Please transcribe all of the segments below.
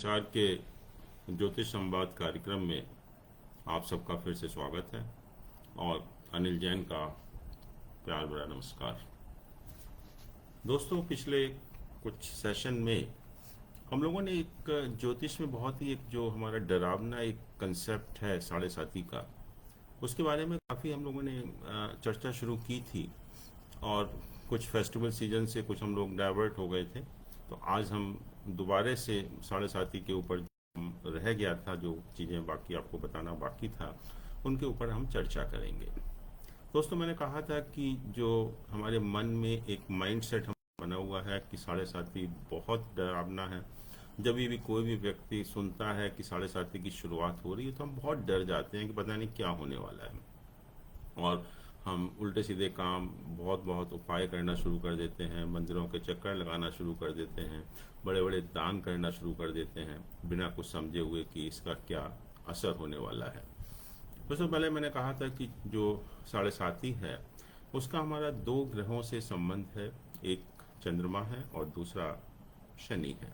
विचार के ज्योतिष संवाद कार्यक्रम में आप सबका फिर से स्वागत है और अनिल जैन का प्यार भरा नमस्कार। दोस्तों, पिछले कुछ सेशन में हम लोगों ने एक ज्योतिष में बहुत ही एक जो हमारा डरावना एक कंसेप्ट है साढ़े साथी का, उसके बारे में काफ़ी हम लोगों ने चर्चा शुरू की थी और कुछ फेस्टिवल सीजन से कुछ हम लोग डाइवर्ट हो गए थे। तो आज हम दोबारा से साढ़े साथी के ऊपर रह गया था, जो चीज़ें बाकी आपको बताना बाकी था, उनके ऊपर हम चर्चा करेंगे। दोस्तों, मैंने कहा था कि जो हमारे मन में एक माइंडसेट हम बना हुआ है कि साढ़े साथी बहुत डरावना है। जब भी कोई भी व्यक्ति सुनता है कि साढ़े साथी की शुरुआत हो रही है तो हम बहुत डर जाते हैं कि पता नहीं क्या होने वाला है, और हम उल्टे सीधे काम बहुत बहुत उपाय करना शुरू कर देते हैं, मंदिरों के चक्कर लगाना शुरू कर देते हैं, बड़े बड़े दान करना शुरू कर देते हैं बिना कुछ समझे हुए कि इसका क्या असर होने वाला है। सबसे पहले मैंने कहा था कि जो साढ़े साथी है उसका हमारा दो ग्रहों से संबंध है, एक चंद्रमा है और दूसरा शनि है।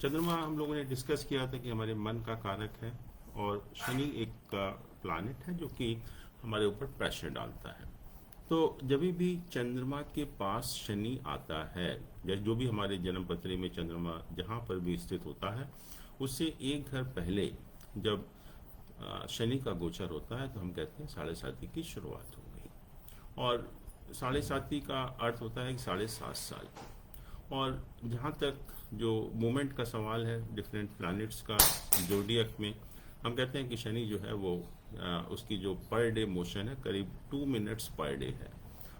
चंद्रमा हम लोगों ने डिस्कस किया था कि हमारे मन का कारक है, और शनि एक प्लैनेट है जो कि हमारे ऊपर प्रेशर डालता है। तो जब भी चंद्रमा के पास शनि आता है, या जो भी हमारे जन्म पत्री में चंद्रमा जहाँ पर भी स्थित होता है, उससे एक घर पहले जब शनि का गोचर होता है तो हम कहते हैं साढ़े साथी की शुरुआत हो गई। और साढ़े साथी का अर्थ होता है कि 7.5 साल। और जहाँ तक जो मूवमेंट का सवाल है डिफरेंट प्लैनेट्स का जोडियक में, हम कहते हैं कि शनि जो है वो उसकी जो पर डे मोशन है करीब 2 मिनट्स पर डे है।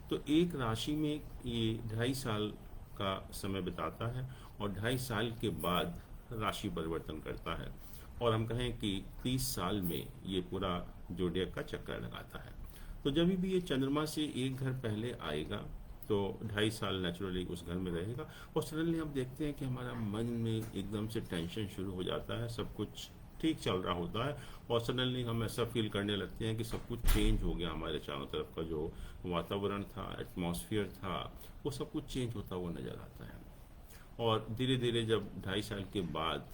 तो एक राशि में ये 2.5 साल का समय बिताता है और 2.5 साल के बाद राशि परिवर्तन करता है, और हम कहें कि 30 साल में ये पूरा जोडियक का चक्कर लगाता है। तो जब भी ये चंद्रमा से एक घर पहले आएगा तो 2.5 साल नेचुरली उस घर में रहेगा, और सडनली हम देखते हैं कि हमारा मन में एकदम से टेंशन शुरू हो जाता है। सब कुछ ठीक चल रहा होता है और सडनली हम ऐसा फील करने लगते हैं कि सब कुछ चेंज हो गया, हमारे चारों तरफ का जो वातावरण था, एटमॉस्फेयर था, वो सब कुछ चेंज होता हुआ नजर आता है। और धीरे धीरे जब 2.5 साल के बाद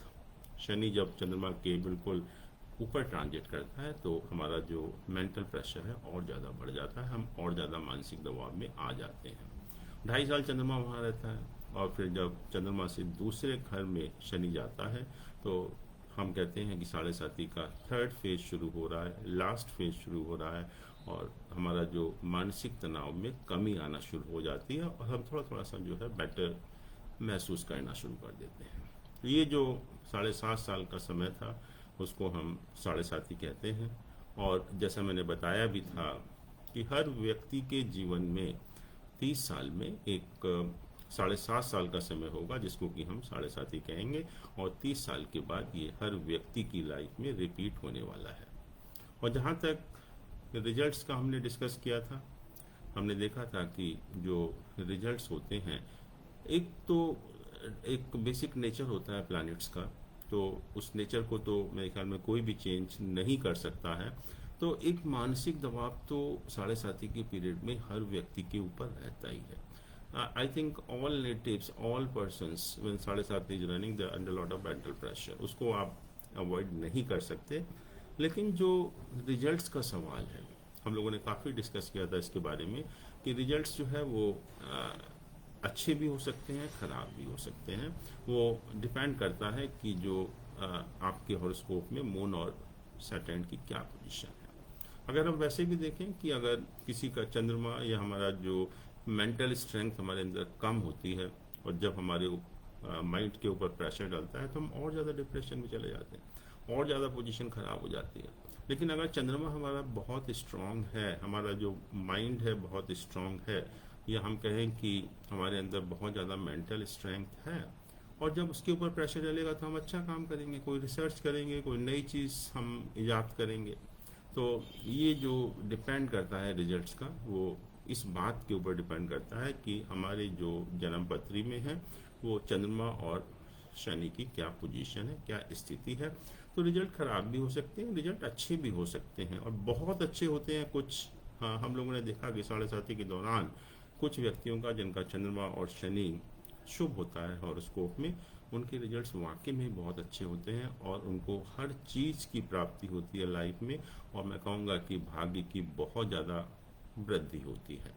शनि जब चंद्रमा के बिल्कुल ऊपर ट्रांजिट करता है तो हमारा जो मेंटल प्रेशर है और ज़्यादा बढ़ जाता है, हम और ज़्यादा मानसिक दबाव में आ जाते हैं। 2.5 साल चंद्रमा वहाँ रहता है, और फिर जब चंद्रमा से दूसरे घर में शनि जाता है तो हम कहते हैं कि साढ़े साथी का थर्ड फेज शुरू हो रहा है, लास्ट फेज शुरू हो रहा है, और हमारा जो मानसिक तनाव में कमी आना शुरू हो जाती है और हम थोड़ा थोड़ा सा जो है बेटर महसूस करना शुरू कर देते हैं। ये जो 7.5 साल का समय था उसको हम साढ़े साथी कहते हैं। और जैसा मैंने बताया भी था कि हर व्यक्ति के जीवन में 30 साल में एक 7.5 साल का समय होगा जिसको कि हम साढ़े साथी कहेंगे, और 30 साल के बाद ये हर व्यक्ति की लाइफ में रिपीट होने वाला है। और जहाँ तक रिजल्ट्स का हमने डिस्कस किया था, हमने देखा था कि जो रिजल्ट्स होते हैं, एक तो एक बेसिक नेचर होता है प्लैनेट्स का, तो उस नेचर को तो मेरे ख्याल में कोई भी चेंज नहीं कर सकता है। तो एक मानसिक दबाव तो साढ़े साथी के पीरियड में हर व्यक्ति के ऊपर रहता ही है। I think all natives, all persons when साढ़े साथी is running they under lot of mental pressure, उसको आप अवॉइड नहीं कर सकते। लेकिन जो रिजल्ट्स का सवाल है, हम लोगों ने काफ़ी डिस्कस किया था इसके बारे में कि रिजल्ट्स जो है वो अच्छे भी हो सकते हैं, ख़राब भी हो सकते हैं। वो डिपेंड करता है कि जो आपके हॉरोस्कोप में मून और सैटर्न की क्या पोजीशन है। अगर हम वैसे भी देखें कि अगर किसी का चंद्रमा या हमारा जो मेंटल स्ट्रेंथ हमारे अंदर कम होती है और जब हमारे माइंड के ऊपर प्रेशर डलता है तो हम और ज़्यादा डिप्रेशन में चले जाते हैं और ज़्यादा पोजीशन ख़राब हो जाती है। लेकिन अगर चंद्रमा हमारा बहुत स्ट्रांग है, हमारा जो माइंड है बहुत स्ट्रांग है, या हम कहें कि हमारे अंदर बहुत ज़्यादा मेंटल स्ट्रेंथ है, और जब उसके ऊपर प्रेशर डलेगा तो हम अच्छा काम करेंगे, कोई रिसर्च करेंगे, कोई नई चीज़ हम ईजाद करेंगे। तो ये जो डिपेंड करता है रिजल्ट्स का, वो इस बात के ऊपर डिपेंड करता है कि हमारे जो जन्म पत्री में है वो चंद्रमा और शनि की क्या पोजीशन है, क्या स्थिति है। तो रिजल्ट खराब भी हो सकते हैं, रिजल्ट अच्छे भी हो सकते हैं, और बहुत अच्छे होते हैं कुछ। हाँ, हम लोगों ने देखा कि साढ़े साथी के दौरान कुछ व्यक्तियों का जिनका चंद्रमा और शनि शुभ होता है हॉरोस्कोप में, उनके रिजल्ट्स वाकई में बहुत अच्छे होते हैं और उनको हर चीज़ की प्राप्ति होती है लाइफ में, और मैं कहूँगा कि भाग्य की बहुत ज़्यादा वृद्धि होती है।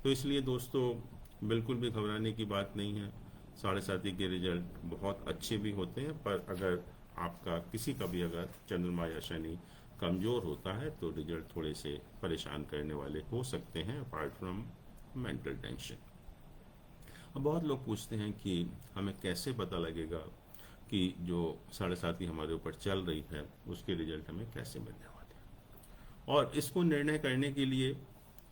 तो इसलिए दोस्तों बिल्कुल भी घबराने की बात नहीं है। 7.5 के रिजल्ट बहुत अच्छे भी होते हैं, पर अगर आपका किसी का भी अगर चंद्रमा या शनि कमज़ोर होता है तो रिजल्ट थोड़े से परेशान करने वाले हो सकते हैं, अपार्ट फ्रॉम मेंटल टेंशन। अब बहुत लोग पूछते हैं कि हमें कैसे पता लगेगा कि जो 7.5 हमारे ऊपर चल रही है उसके रिजल्ट हमें कैसे मिलने वाले हैं। और इसको निर्णय करने के लिए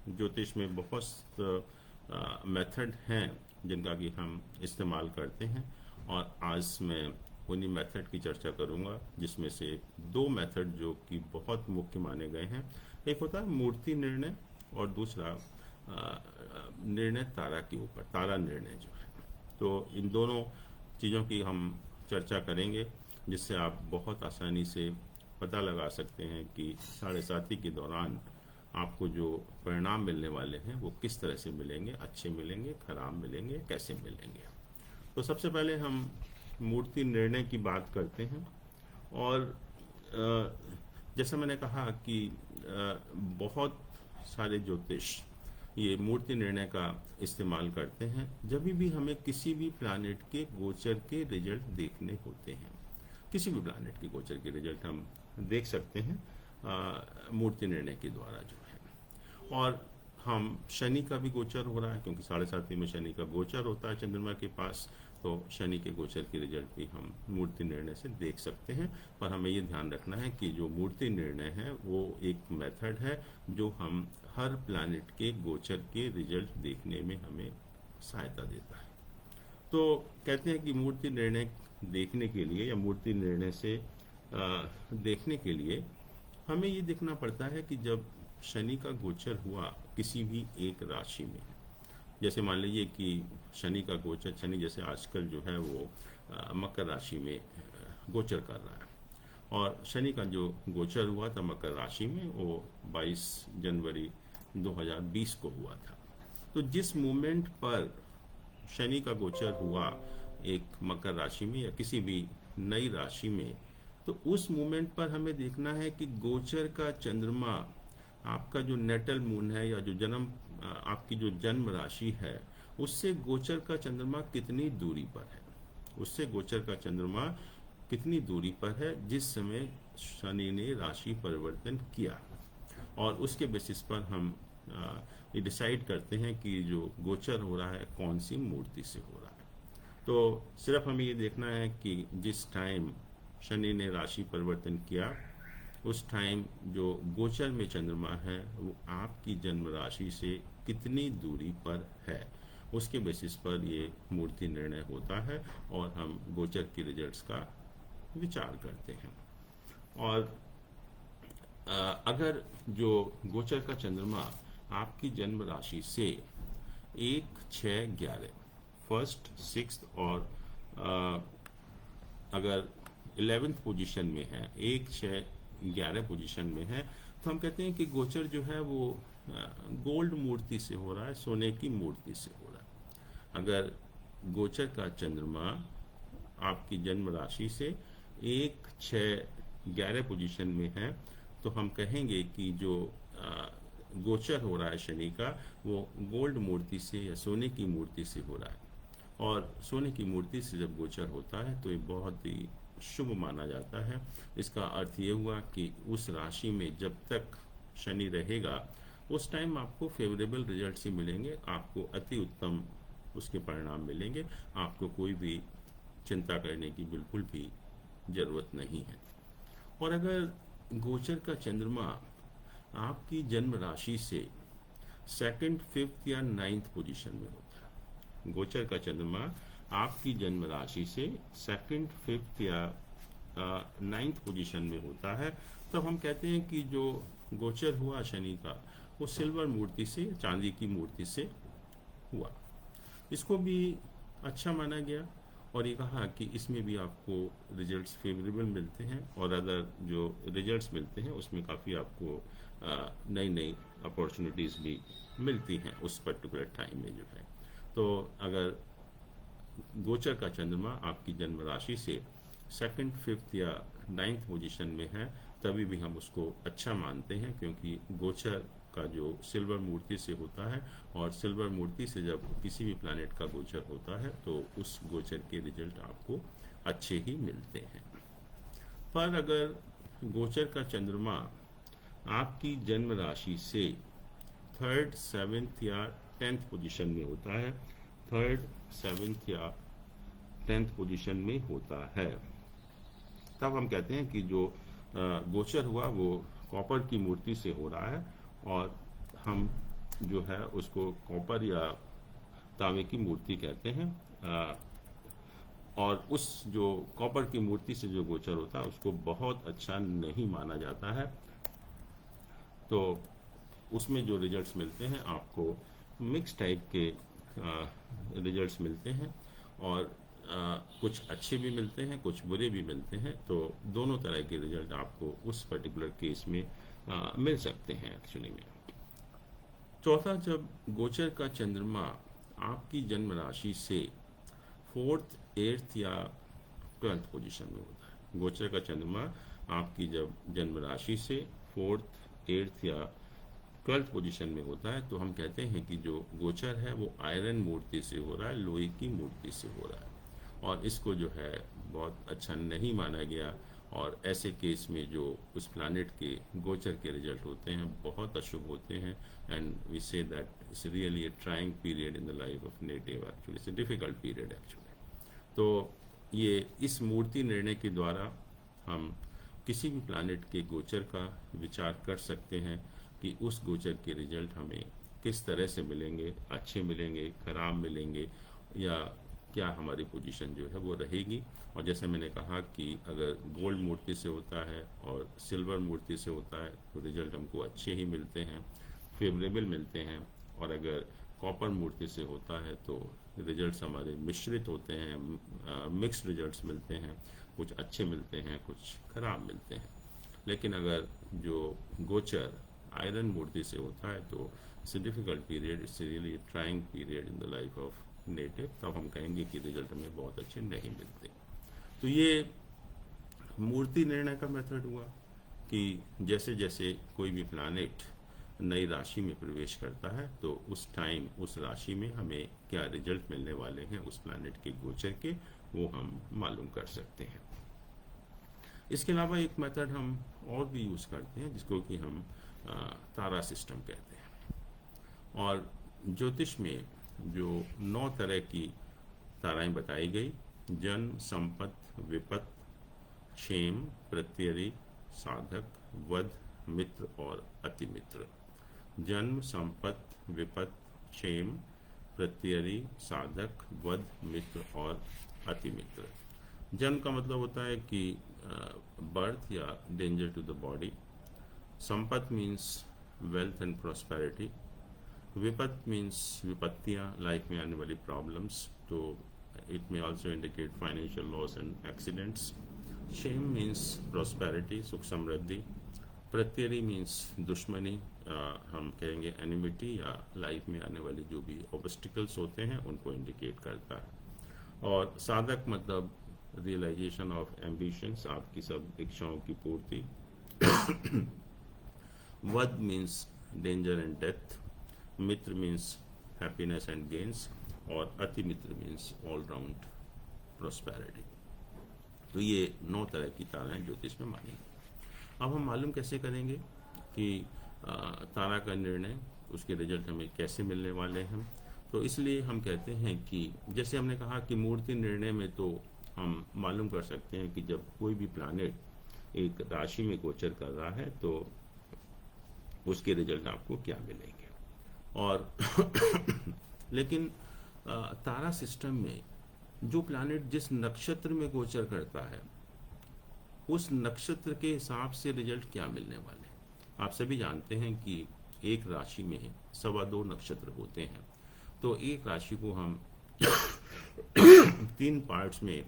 ज्योतिष में बहुत मेथड हैं जिनका कि हम इस्तेमाल करते हैं, और आज मैं उन्हीं मेथड की चर्चा करूंगा, जिसमें से 2 मेथड जो कि बहुत मुख्य माने गए हैं। एक होता है मूर्ति निर्णय और दूसरा निर्णय तारा के ऊपर, तारा निर्णय जो है। तो इन दोनों चीज़ों की हम चर्चा करेंगे, जिससे आप बहुत आसानी से पता लगा सकते हैं कि 7.5 के दौरान आपको जो परिणाम मिलने वाले हैं वो किस तरह से मिलेंगे, अच्छे मिलेंगे, खराब मिलेंगे, कैसे मिलेंगे। तो सबसे पहले हम मूर्ति निर्णय की बात करते हैं। और जैसा मैंने कहा कि बहुत सारे ज्योतिष ये मूर्ति निर्णय का इस्तेमाल करते हैं जब भी हमें किसी भी प्लैनेट के गोचर के रिजल्ट देखने होते हैं। किसी भी प्लैनेट के गोचर के रिजल्ट हम देख सकते हैं मूर्ति निर्णय के द्वारा जो है। और हम शनि का भी गोचर हो रहा है, क्योंकि 7.5 में शनि का गोचर होता है चंद्रमा के पास, तो शनि के गोचर के रिजल्ट भी हम मूर्ति निर्णय से देख सकते हैं। पर हमें ये ध्यान रखना है कि जो मूर्ति निर्णय है वो एक मेथड है जो हम हर प्लैनेट के गोचर के रिजल्ट देखने में हमें सहायता देता है। तो कहते हैं कि मूर्ति निर्णय देखने के लिए या मूर्ति निर्णय से देखने के लिए हमें ये देखना पड़ता है कि जब शनि का गोचर हुआ किसी भी एक राशि में, जैसे मान लीजिए कि शनि का गोचर, शनि जैसे आजकल जो है वो मकर राशि में गोचर कर रहा है, और शनि का जो गोचर हुआ था मकर राशि में वो 22 जनवरी 2020 को हुआ था। तो जिस मोमेंट पर शनि का गोचर हुआ एक मकर राशि में या किसी भी नई राशि में, तो उस मोमेंट पर हमें देखना है कि गोचर का चंद्रमा, आपका जो नेटल मून है या जो जन्म आपकी जो जन्म राशि है, उससे गोचर का चंद्रमा कितनी दूरी पर है, उससे गोचर का चंद्रमा कितनी दूरी पर है जिस समय शनि ने राशि परिवर्तन किया। और उसके बेसिस पर हम ये डिसाइड करते हैं कि जो गोचर हो रहा है कौन सी मूर्ति से हो रहा है। तो सिर्फ हमें ये देखना है कि जिस टाइम शनि ने राशि परिवर्तन किया उस टाइम जो गोचर में चंद्रमा है वो आपकी जन्म राशि से कितनी दूरी पर है, उसके बेसिस पर ये मूर्ति निर्णय होता है और हम गोचर के रिजल्ट्स का विचार करते हैं। और अगर जो गोचर का चंद्रमा आपकी जन्म राशि से 1, 6, 11 फर्स्ट, 6th और अगर 11th पोजीशन में है, 1, 6, 11 पोजीशन में है, तो हम कहते हैं कि गोचर जो है वो गोल्ड मूर्ति से हो रहा है, सोने की मूर्ति से हो रहा है। अगर गोचर का चंद्रमा आपकी जन्म राशि से 1, 6, 11 पोजीशन में है, तो हम कहेंगे कि जो गोचर हो रहा है शनि का वो गोल्ड मूर्ति से या सोने की मूर्ति से हो रहा है। और सोने की मूर्ति से जब गोचर होता है तो ये बहुत ही शुभ माना जाता है। इसका अर्थ ये हुआ कि उस राशि में जब तक शनि रहेगा उस टाइम आपको फेवरेबल रिजल्ट्स ही मिलेंगे, आपको अति उत्तम उसके परिणाम मिलेंगे, आपको कोई भी चिंता करने की बिल्कुल भी जरूरत नहीं है। और अगर गोचर का चंद्रमा आपकी जन्म राशि से 2nd, 5th या 9th पोजीशन में होता है, गोचर का चंद्रमा आपकी जन्म राशि से 2nd, 5th या 9th पोजीशन में होता है, तो हम कहते हैं कि जो गोचर हुआ शनि का वो सिल्वर मूर्ति से, चांदी की मूर्ति से हुआ। इसको भी अच्छा माना गया और ये कहा कि इसमें भी आपको रिजल्ट्स फेवरेबल मिलते हैं, और अदर जो रिजल्ट्स मिलते हैं उसमें काफ़ी आपको नई नई अपॉर्चुनिटीज़ भी मिलती हैं उस पर्टिकुलर टाइम में जो है। तो अगर गोचर का चंद्रमा आपकी जन्म राशि से सेकंड, फिफ्थ या नाइन्थ पोजीशन में है, तभी भी हम उसको अच्छा मानते हैं, क्योंकि गोचर का जो सिल्वर मूर्ति से होता है, और सिल्वर मूर्ति से जब किसी भी प्लैनेट का गोचर होता है तो उस गोचर के रिजल्ट आपको अच्छे ही मिलते हैं। पर अगर गोचर का चंद्रमा आपकी जन्म राशि से थर्ड, सेवेंथ या टेंथ पोजीशन में होता है, थर्ड, सेवेंथ या टेंथ पोजीशन में होता है, तब हम कहते हैं कि जो गोचर हुआ वो कॉपर की मूर्ति से हो रहा है, और हम जो है उसको कॉपर या तांबे की मूर्ति कहते हैं। और उस जो कॉपर की मूर्ति से जो गोचर होता है उसको बहुत अच्छा नहीं माना जाता है। तो उसमें जो रिजल्ट्स मिलते हैं आपको मिक्स टाइप के रिजल्ट्स मिलते हैं, और कुछ अच्छे भी मिलते हैं, कुछ बुरे भी मिलते हैं। तो दोनों तरह के रिजल्ट आपको उस पर्टिकुलर केस में मिल सकते हैं एक्चुअली में। चौथा, जब गोचर का चंद्रमा आपकी जन्म राशि से फोर्थ, एट्थ या ट्वेल्थ पोजीशन में होता है, गोचर का चंद्रमा आपकी जब जन्म राशि से फोर्थ, एट्थ या ट्वेल्थ पोजीशन में होता है, तो हम कहते हैं कि जो गोचर है वो आयरन मूर्ति से हो रहा है, लोहे की मूर्ति से हो रहा है, और इसको जो है बहुत अच्छा नहीं माना गया। और ऐसे केस में जो उस प्लैनेट के गोचर के रिजल्ट होते हैं बहुत अशुभ होते हैं, and we say that it's really a trying period in the life of native, actually it's a difficult period actually. तो ये इस मूर्ति निर्णय के द्वारा हम किसी भी प्लैनेट के गोचर का विचार कर सकते हैं कि उस गोचर के रिजल्ट हमें किस तरह से मिलेंगे, अच्छे मिलेंगे, खराब मिलेंगे, या क्या हमारी पोजीशन जो है वो रहेगी। और जैसे मैंने कहा कि अगर गोल्ड मूर्ति से होता है और सिल्वर मूर्ति से होता है तो रिजल्ट हमको अच्छे ही मिलते हैं, फेवरेबल मिलते हैं, और अगर कॉपर मूर्ति से होता है तो रिजल्ट्स हमारे मिश्रित होते हैं, मिक्स्ड रिजल्ट्स मिलते हैं, कुछ अच्छे मिलते हैं, कुछ खराब मिलते हैं। लेकिन अगर जो गोचर आयरन मूर्ति से होता है तो it's a difficult period, it's really trying period in the life of native, तब हम कहेंगे कि रिजल्ट हमें बहुत अच्छे नहीं मिलते। तो ये मूर्ति निर्णय का मेथड हुआ कि जैसे जैसे कोई भी प्लैनेट नई राशि में प्रवेश करता है तो उस टाइम उस राशि में हमें क्या रिजल्ट मिलने वाले हैं उस प्लैनेट के गोचर के, वो हम मालूम कर सकते हैं। इसके अलावा एक मेथड हम और भी यूज़ करते हैं जिसको कि हम तारा सिस्टम कहते हैं। और ज्योतिष में जो 9 तरह की ताराएं बताई गई, जन्म, संपत्ति, विपत, क्षेम, प्रत्ययी, साधक, वध, मित्र और अतिमित्र। जन्म, संपत्ति, विपत, क्षेम, प्रत्ययी, साधक, वध, मित्र और अतिमित्र। जन्म का मतलब होता है कि बर्थ या डेंजर टू द बॉडी। संपत्ति मीन्स वेल्थ एंड प्रॉस्पेरिटी। विपत मीन्स विपत्तियाँ, लाइफ में आने वाली प्रॉब्लम्स, तो it may also indicate financial loss and accidents. क्षेम मीन्स प्रॉस्पेरिटी, सुख समृद्धि। प्रत्ययी मीन्स दुश्मनी, हम कहेंगे एनिमिटी, या लाइफ में आने वाली जो भी ऑब्स्टिकल्स होते हैं उनको इंडिकेट करता है। और साधक मतलब रियलाइजेशन ऑफ एम्बिशंस, आपकी सब इच्छाओं की पूर्ति। वध means danger and death. Mitra means happiness and gains, और अति मित्र मीन्स ऑल राउंड प्रोस्पेरिटी। तो ये 9 तरह की ताराएं ज्योतिष में मानी। अब हम मालूम कैसे करेंगे कि तारा का निर्णय, उसके रिजल्ट हमें कैसे मिलने वाले हैं। तो इसलिए हम कहते हैं कि जैसे हमने कहा कि मूर्ति निर्णय में तो हम मालूम कर सकते हैं कि जब कोई भी प्लैनेट एक राशि में गोचर कर रहा है तो उसके रिजल्ट आपको क्या मिलेंगे। और लेकिन तारा सिस्टम में जो प्लैनेट जिस नक्षत्र में गोचर करता है उस नक्षत्र के हिसाब से रिजल्ट क्या मिलने वाले। आप सभी जानते हैं कि एक राशि में 2.25 नक्षत्र होते हैं, तो एक राशि को हम 3 पार्ट्स में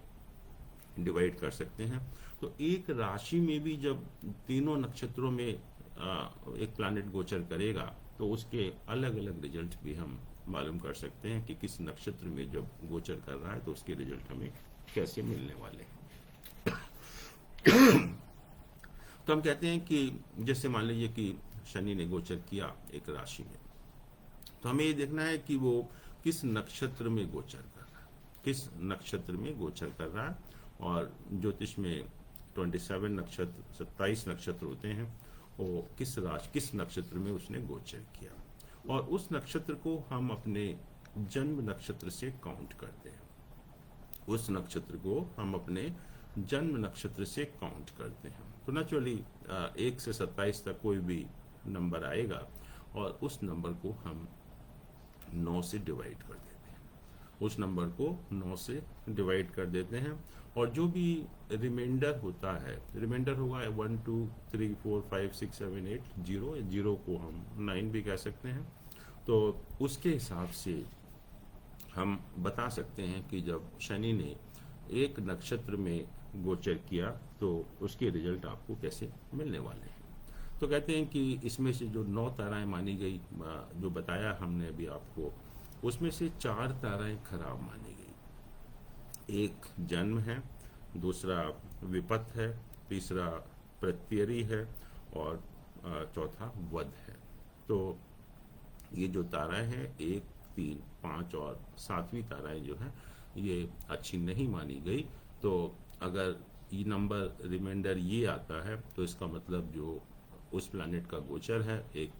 डिवाइड कर सकते हैं। तो एक राशि में भी जब तीनों नक्षत्रों में एक प्लैनेट गोचर करेगा तो उसके अलग अलग रिजल्ट भी हम मालूम कर सकते हैं कि किस नक्षत्र में जब गोचर कर रहा है तो उसके रिजल्ट हमें कैसे मिलने वाले हैं। तो हम कहते हैं कि जैसे मान लीजिए कि शनि ने गोचर किया एक राशि में, तो हमें ये देखना है कि वो किस नक्षत्र में गोचर कर रहा है, किस नक्षत्र में गोचर कर रहा है। और ज्योतिष में 27 नक्षत्र 27 नक्षत्र होते हैं, वो किस राशि किस नक्षत्र में उसने गोचर किया, और उस नक्षत्र को हम अपने जन्म नक्षत्र से काउंट करते हैं। उस नक्षत्र को हम अपने जन्म नक्षत्र से काउंट करते हैं। तो नेचुरली 1 से 27 तक कोई भी नंबर आएगा और उस नंबर को हम 9 से डिवाइड कर देते हैं, उस नंबर को 9 से डिवाइड कर देते हैं। और जो भी रिमाइंडर होता है, रिमाइंडर होगा 1 2 3 4 5 6 7 8 0, 0 को हम 9 भी कह सकते हैं। तो उसके हिसाब से हम बता सकते हैं कि जब शनि ने एक नक्षत्र में गोचर किया तो उसके रिजल्ट आपको कैसे मिलने वाले हैं। तो कहते हैं कि इसमें से जो 9 ताराएं मानी गई, जो बताया हमने अभी आपको, उसमें से 4 ताराएं खराब मानी गई। एक जन्म है, दूसरा विपत है, तीसरा प्रत्यरी है और चौथा वध है। तो ये जो ताराएं हैं 1 3 5 और 7वीं ताराएं जो है ये अच्छी नहीं मानी गई। तो अगर ये नंबर रिमाइंडर ये आता है तो इसका मतलब जो उस प्लैनेट का गोचर है एक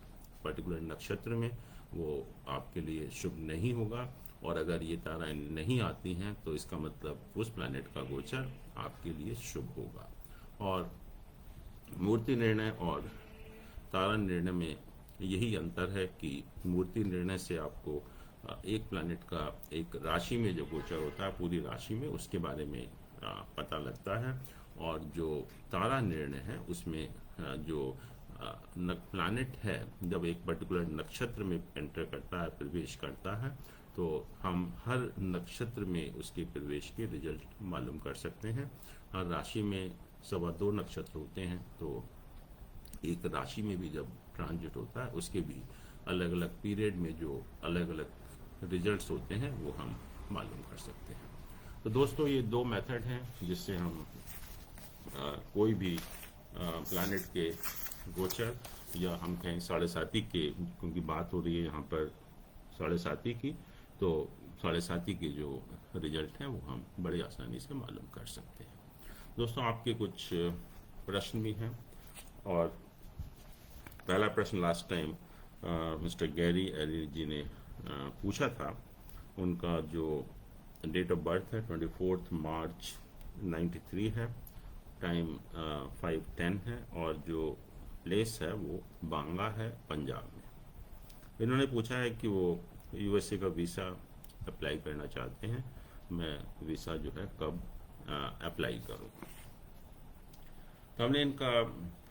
पर्टिकुलर नक्षत्र में, वो आपके लिए शुभ नहीं होगा। और अगर ये ताराएं नहीं आती हैं तो इसका मतलब उस प्लैनेट का गोचर आपके लिए शुभ होगा। और मूर्ति निर्णय और तारा निर्णय में यही अंतर है कि मूर्ति निर्णय से आपको एक प्लैनेट का एक राशि में जो गोचर होता है पूरी राशि में उसके बारे में पता लगता है, और जो तारा निर्णय है उसमें जो प्लैनेट है जब एक पर्टिकुलर नक्षत्र में एंटर करता है, प्रवेश करता है, तो हम हर नक्षत्र में उसके प्रवेश के रिजल्ट मालूम कर सकते हैं। हर राशि में 2.25 नक्षत्र होते हैं, तो एक राशि में भी जब ट्रांजिट होता है उसके भी अलग अलग पीरियड में जो अलग अलग रिजल्ट्स होते हैं वो हम मालूम कर सकते हैं। तो दोस्तों ये 2 मेथड हैं जिससे हम कोई भी प्लैनेट के गोचर या हम कहें 7.5 के, क्योंकि बात हो रही है यहाँ पर 7.5 की, तो 7.5 के जो रिजल्ट हैं वो हम बड़ी आसानी से मालूम कर सकते हैं। दोस्तों आपके कुछ प्रश्न भी हैं, और पहला प्रश्न लास्ट टाइम मिस्टर गैरी एरी जी ने पूछा था। उनका जो डेट ऑफ बर्थ है 24 मार्च 93 है, टाइम 5:10 है, और जो प्लेस है वो बांगा है, पंजाब में। इन्होंने पूछा है कि वो यूएसए का वीज़ा अप्लाई करना चाहते हैं, मैं वीज़ा जो है कब अप्लाई करूँ। तो हमने इनका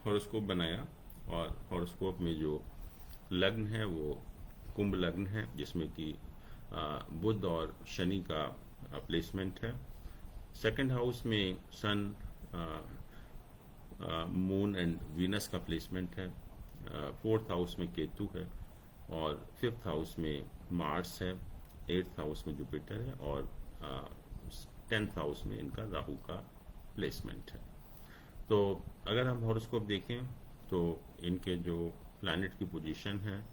हॉरोस्कोप बनाया, और हॉरोस्कोप में जो लग्न है वो कुंभ लग्न है, जिसमें कि बुध और शनि का प्लेसमेंट है। सेकंड हाउस में सन, मून एंड वीनस का प्लेसमेंट है। फोर्थ हाउस में केतु है, और फिफ्थ हाउस में मार्स है, 8th हाउस में जुपिटर है, और 10th हाउस में इनका राहु का प्लेसमेंट है। तो अगर हम हॉरोस्कोप देखें तो इनके जो प्लैनेट की पोजीशन है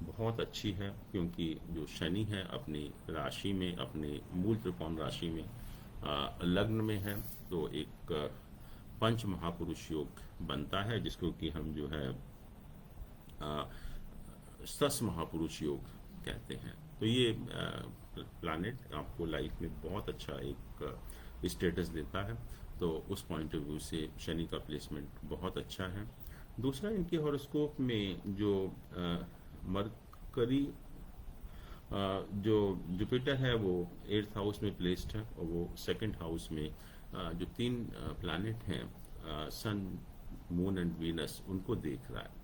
बहुत अच्छी है, क्योंकि जो शनि है अपनी राशि में, अपने मूल त्रिकोण राशि में लग्न में है, तो एक पंच महापुरुष योग बनता है, जिसको कि हम जो है सस महापुरुष योग कहते हैं। तो ये प्लैनेट आपको लाइफ में बहुत अच्छा एक स्टेटस देता है, तो उस पॉइंट ऑफ व्यू से शनि का प्लेसमेंट बहुत अच्छा है। दूसरा, इनके हॉरोस्कोप में जो मरकरी, जो जुपिटर है वो 8th हाउस में प्लेस्ड है, और वो 2nd हाउस में जो 3 प्लैनेट हैं सन, मून एंड वीनस, उनको देख रहा है।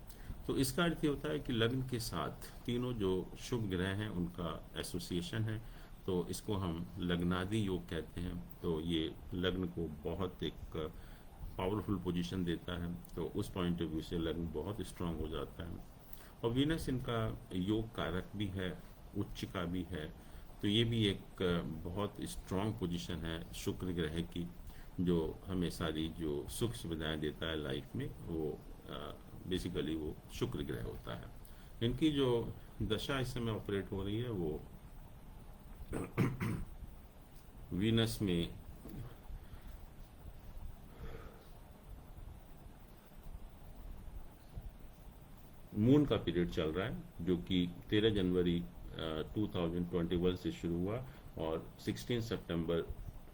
तो इसका अर्थ ये होता है कि लग्न के साथ तीनों जो शुभ ग्रह हैं उनका एसोसिएशन है, तो इसको हम लग्नादि योग कहते हैं। तो ये लग्न को बहुत एक पावरफुल पोजीशन देता है, तो उस पॉइंट ऑफ व्यू से लग्न बहुत स्ट्रांग हो जाता है। और वीनस इनका योग कारक भी है, उच्च का भी है। तो ये भी एक बहुत स्ट्रांग पोजीशन है शुक्र ग्रह की, जो हमें सारी जो सुख सुविधाएं देता है लाइफ में, वो बेसिकली वो शुक्र ग्रह होता है। इनकी जो दशा इस समय ऑपरेट हो रही है वो वीनस में मून का पीरियड चल रहा है, जो कि 13 जनवरी 2021 से शुरू हुआ और 16 सितंबर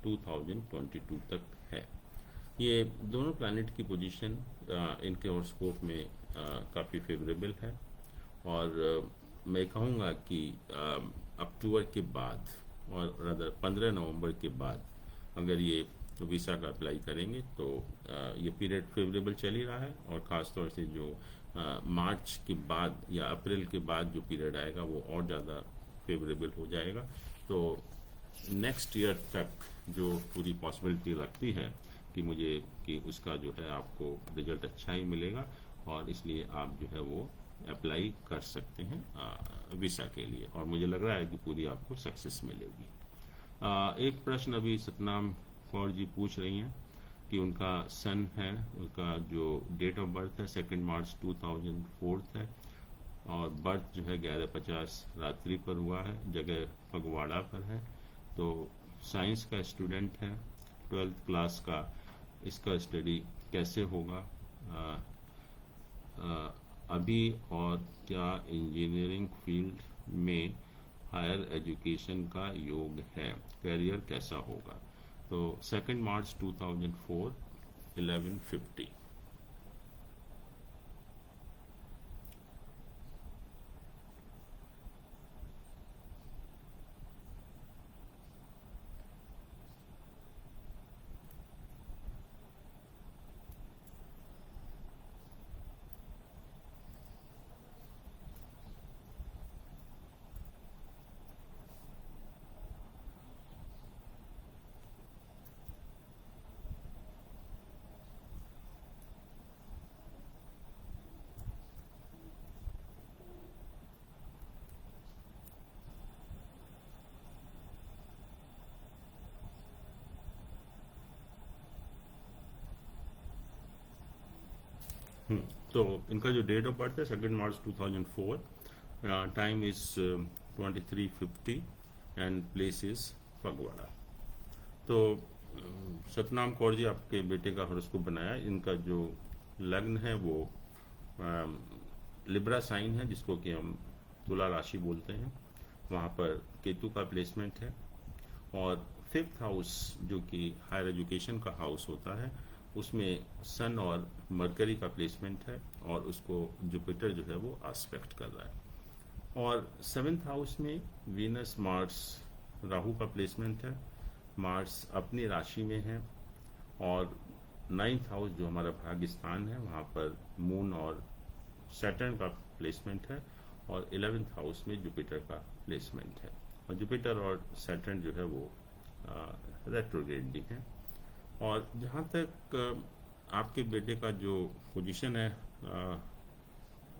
2022 तक है। ये दोनों प्लैनेट की पोजीशन इनके हॉरोस्कोप में काफ़ी फेवरेबल है। और मैं कहूँगा कि अक्टूबर के बाद, और रदर 15 नवंबर के बाद अगर ये वीज़ा का अप्लाई करेंगे तो ये पीरियड फेवरेबल चल ही रहा है। और ख़ास तौर से जो मार्च के बाद या अप्रैल के बाद जो पीरियड आएगा वो और ज़्यादा फेवरेबल हो जाएगा। तो नेक्स्ट ईयर तक जो पूरी पॉसिबिलिटी लगती है कि उसका जो है आपको रिजल्ट अच्छा ही मिलेगा, और इसलिए आप जो है वो अप्लाई कर सकते हैं वीज़ा के लिए, और मुझे लग रहा है कि पूरी आपको सक्सेस मिलेगी। एक प्रश्न अभी सतनाम कौर जी पूछ रही हैं कि उनका सन है, उनका जो डेट ऑफ बर्थ है 2 मार्च 2004 है, और बर्थ जो है 11:50 रात्रि पर हुआ है, जगह फगवाड़ा पर है। तो साइंस का स्टूडेंट है, 12th क्लास का। इसका स्टडी कैसे होगा अभी, और क्या इंजीनियरिंग फील्ड में हायर एजुकेशन का योग है, करियर कैसा होगा। तो 2 मार्च 2004 11:50। तो इनका जो डेट ऑफ बर्थ है 2 मार्च 2004, time is 23:50 and place is Phagwara. तो सतनाम कौर जी, आपके बेटे का हॉरोस्कोप बनाया। इनका जो लग्न है वो लिब्रा साइन है, जिसको कि हम तुला राशि बोलते हैं। वहाँ पर केतु का प्लेसमेंट है, और 5th हाउस जो कि हायर एजुकेशन का हाउस होता है, उसमें सन और मरकरी का प्लेसमेंट है, और उसको जुपिटर जो है वो आस्पेक्ट कर रहा है। और 7th हाउस में वीनस मार्स राहु का प्लेसमेंट है, मार्स अपनी राशि में है। और 9th हाउस जो हमारा भाग्य स्थान है, वहाँ पर मून और सैटर्न का प्लेसमेंट है, और 11th हाउस में जुपिटर का प्लेसमेंट है। और जुपिटर और सैटर्न जो है वो रेट्रोग्रेड भी है। और जहाँ तक आपके बेटे का जो पोजीशन है,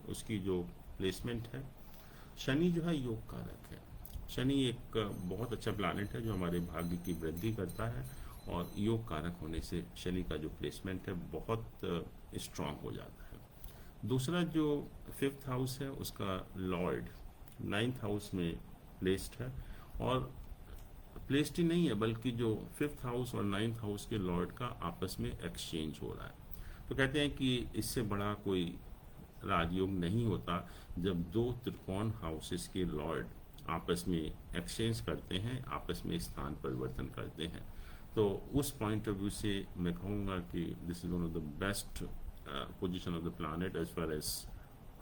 उसकी जो प्लेसमेंट है, शनि जो है योग कारक है। शनि एक बहुत अच्छा प्लैनेट है जो हमारे भाग्य की वृद्धि करता है, और योग कारक होने से शनि का जो प्लेसमेंट है बहुत स्ट्रांग हो जाता है। दूसरा जो 5th हाउस है, उसका लॉर्ड 9th हाउस में प्लेस्ड है, और प्लेस्ड ही नहीं है बल्कि जो 5th हाउस और 9th हाउस के लॉर्ड का आपस में एक्सचेंज हो रहा है। तो कहते हैं कि इससे बड़ा कोई राजयोग नहीं होता जब दो त्रिकोण हाउसेस के लॉर्ड आपस में एक्सचेंज करते हैं, आपस में स्थान परिवर्तन करते हैं। तो उस पॉइंट ऑफ व्यू से मैं कहूँगा कि this is one of the best position of the planet as far as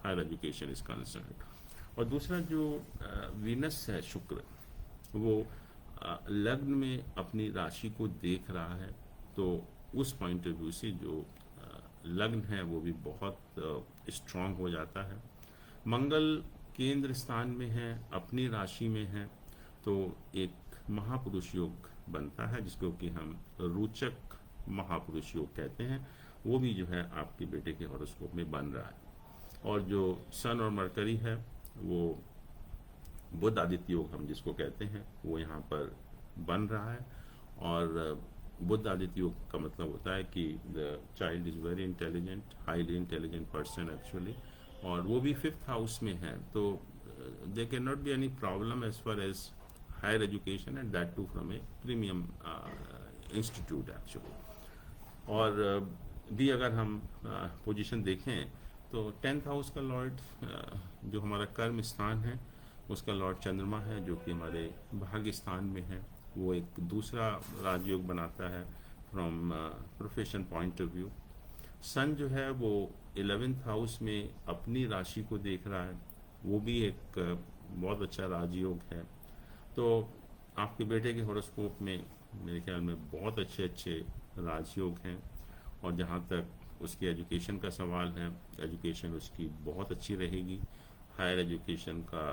higher education is concerned. और दूसरा जो वीनस है, शुक्र, वो लग्न में अपनी राशि को देख रहा है। तो उस पॉइंट ऑफ व्यू से जो लग्न है वो भी बहुत स्ट्रांग हो जाता है। मंगल केंद्र स्थान में है, अपनी राशि में है, तो एक महापुरुष योग बनता है, जिसको कि हम रोचक महापुरुष योग कहते हैं। वो भी जो है आपके बेटे के हॉरोस्कोप में बन रहा है। और जो सन और मरकरी है वो बुध आदित्य योग हम जिसको कहते हैं वो यहाँ पर बन रहा है। और बुध आदित्य योग का मतलब होता है कि the child is very intelligent, highly intelligent person actually, और वो भी 5th हाउस में है। तो they can not be any problem as far as higher education and that too from a premium institute actually. और भी अगर हम पोजीशन देखें तो 10th हाउस का लॉर्ड जो हमारा कर्म स्थान है उसका लॉर्ड चंद्रमा है, जो कि हमारे भाग्य स्थान में है। वो एक दूसरा राजयोग बनाता है from profession point of view. Sun जो है वो 11th हाउस में अपनी राशि को देख रहा है, वो भी एक बहुत अच्छा राजयोग है। तो आपके बेटे के हॉरोस्कोप में मेरे ख्याल में बहुत अच्छे अच्छे राजयोग हैं। और जहाँ तक उसकी एजुकेशन का सवाल है, एजुकेशन उसकी बहुत अच्छी रहेगी। हायर एजुकेशन का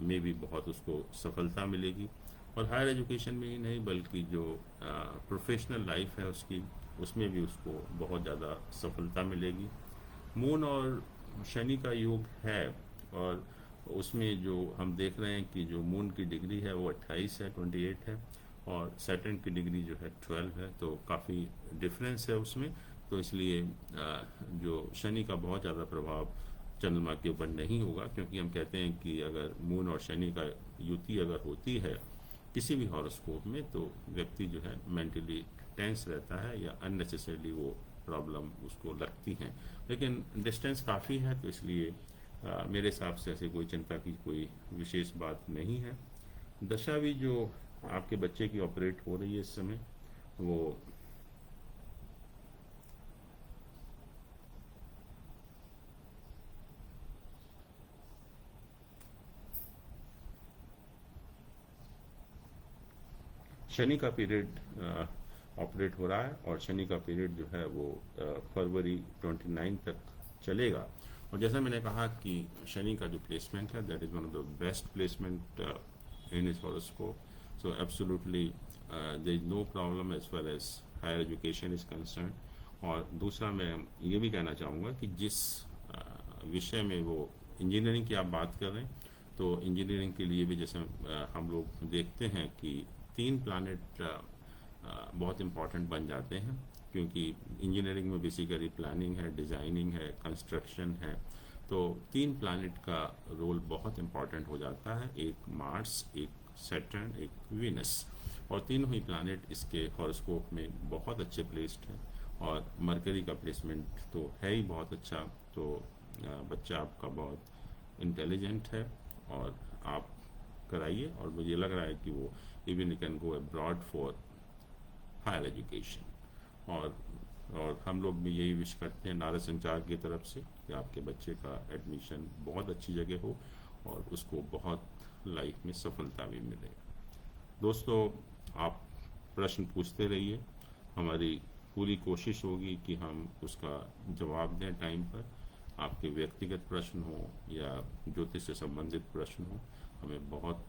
में भी बहुत उसको सफलता मिलेगी। और हायर एजुकेशन में ही नहीं बल्कि जो प्रोफेशनल लाइफ है उसकी, उसमें भी उसको बहुत ज़्यादा सफलता मिलेगी। मून और शनि का योग है, और उसमें जो हम देख रहे हैं कि जो मून की डिग्री है वो 28 है, 28 है, और सैटर्न की डिग्री जो है 12 है। तो काफ़ी डिफरेंस है उसमें। तो इसलिए जो शनि का बहुत ज़्यादा प्रभाव चंद्रमा के ऊपर नहीं होगा, क्योंकि हम कहते हैं कि अगर मून और शनि का युति अगर होती है किसी भी हॉरोस्कोप में तो व्यक्ति जो है मेंटली टेंस रहता है या अननेसेसरली वो प्रॉब्लम उसको लगती हैं। लेकिन डिस्टेंस काफ़ी है, तो इसलिए मेरे हिसाब से ऐसे कोई चिंता की कोई विशेष बात नहीं है। दशा भी जो आपके बच्चे की ऑपरेट हो रही है इस समय, वो शनि का पीरियड ऑपरेट हो रहा है, और शनि का पीरियड जो है वो फरवरी 29 तक चलेगा। और जैसा मैंने कहा कि शनि का जो प्लेसमेंट है that is one of the best placement in his horoscope. So absolutely there is no problem as far as higher education is concern. और दूसरा मैं ये भी कहना चाहूँगा कि जिस विषय में वो इंजीनियरिंग की आप बात कर रहे हैं, तो इंजीनियरिंग के लिए भी जैसे हम लोग देखते हैं कि 3 प्लानेट बहुत इम्पॉर्टेंट बन जाते हैं, क्योंकि इंजीनियरिंग में बेसिकली प्लानिंग है, डिज़ाइनिंग है, कंस्ट्रक्शन है। तो 3 प्लानेट का रोल बहुत इम्पॉर्टेंट हो जाता है, एक मार्स, एक सैटर्न, एक वीनस। और तीनों ही प्लानेट इसके हॉरोस्कोप में बहुत अच्छे प्लेस्ड हैं। और मरकरी का प्लेसमेंट तो है ही बहुत अच्छा। तो बच्चा आपका बहुत इंटेलिजेंट है, और आप कराइए। और मुझे लग रहा है कि वो even can go abroad for higher education. और हम लोग भी यही विश करते हैं नारद संचार की तरफ से कि आपके बच्चे का एडमिशन बहुत अच्छी जगह हो और उसको बहुत लाइफ में सफलता भी मिले। दोस्तों, आप प्रश्न पूछते रहिए, हमारी पूरी कोशिश होगी कि हम उसका जवाब दें टाइम पर। आपके व्यक्तिगत प्रश्न हो या ज्योतिष से संबंधित प्रश्न हो, हमें बहुत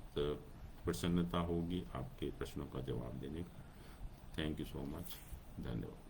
प्रसन्नता होगी आपके प्रश्नों का जवाब देने का। Thank you so much. धन्यवाद।